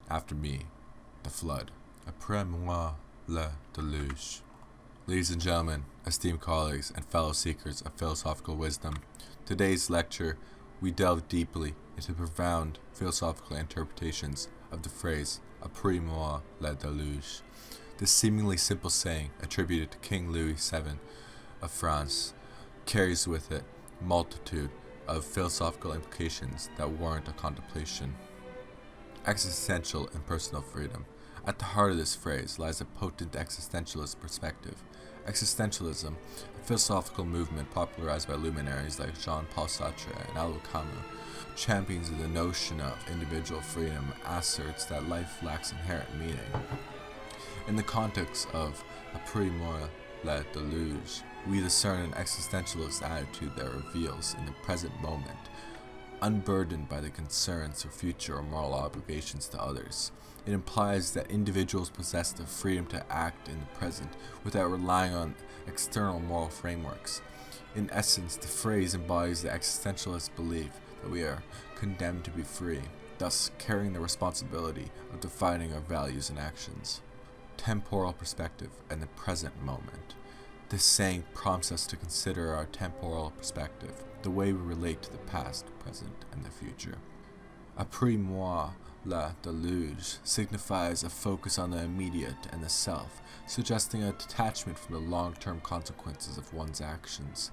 After me, the flood. Après moi, déluge. Ladies and gentlemen, esteemed colleagues, and fellow seekers of philosophical wisdom, today's lecture, we delve deeply into profound philosophical interpretations of the phrase Après moi, déluge. This seemingly simple saying, attributed to King Louis VII of France, carries with it a multitude of philosophical implications that warrant a contemplation. Existential and personal freedom. At the heart of this phrase lies a potent existentialist perspective. Existentialism, a philosophical movement popularized by luminaries like Jean-Paul Sartre and Albert Camus, champions the notion of individual freedom, asserts that life lacks inherent meaning. In the context of Après moi, déluge, we discern an existentialist attitude that reveals in the present moment, unburdened by the concerns for future or moral obligations to others. It implies that individuals possess the freedom to act in the present without relying on external moral frameworks. In essence, the phrase embodies the existentialist belief that we are condemned to be free, thus carrying the responsibility of defining our values and actions. Temporal perspective and the present moment. This saying prompts us to consider our temporal perspective, the way we relate to the past, present, and the future. Après moi, déluge signifies a focus on the immediate and the self, suggesting a detachment from the long-term consequences of one's actions.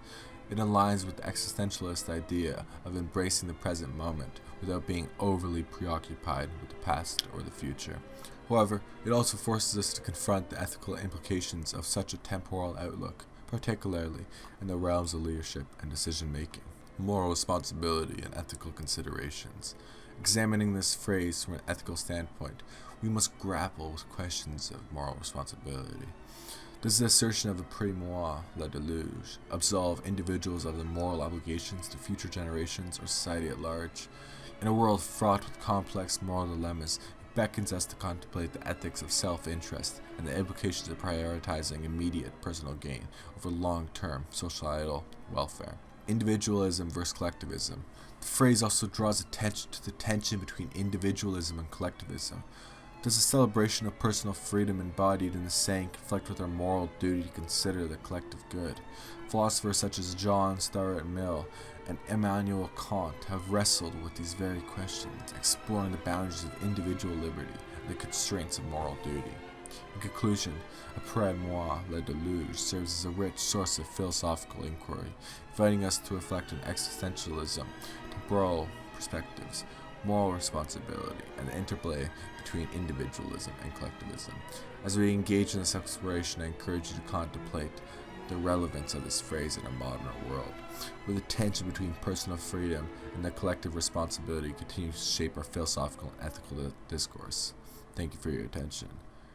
It aligns with the existentialist idea of embracing the present moment without being overly preoccupied with the past or the future. However, it also forces us to confront the ethical implications of such a temporal outlook, particularly in the realms of leadership and decision-making, moral responsibility, and ethical considerations. Examining this phrase from an ethical standpoint, we must grapple with questions of moral responsibility. Does the assertion of Après moi, déluge absolve individuals of their moral obligations to future generations or society at large? In a world fraught with complex moral dilemmas, it beckons us to contemplate the ethics of self-interest and the implications of prioritizing immediate personal gain over long-term societal welfare. Individualism versus collectivism. The phrase also draws attention to the tension between individualism and collectivism. Does the celebration of personal freedom embodied in the saying conflict with our moral duty to consider the collective good? Philosophers such as John Stuart Mill and Immanuel Kant have wrestled with these very questions, exploring the boundaries of individual liberty and the constraints of moral duty. In conclusion, Après moi, déluge serves as a rich source of philosophical inquiry, inviting us to reflect on existentialism, temporal perspectives, moral responsibility, and the interplay between individualism and collectivism. As we engage in this exploration, I encourage you to contemplate the relevance of this phrase in our modern world, where the tension between personal freedom and the collective responsibility continues to shape our philosophical and ethical discourse. Thank you for your attention.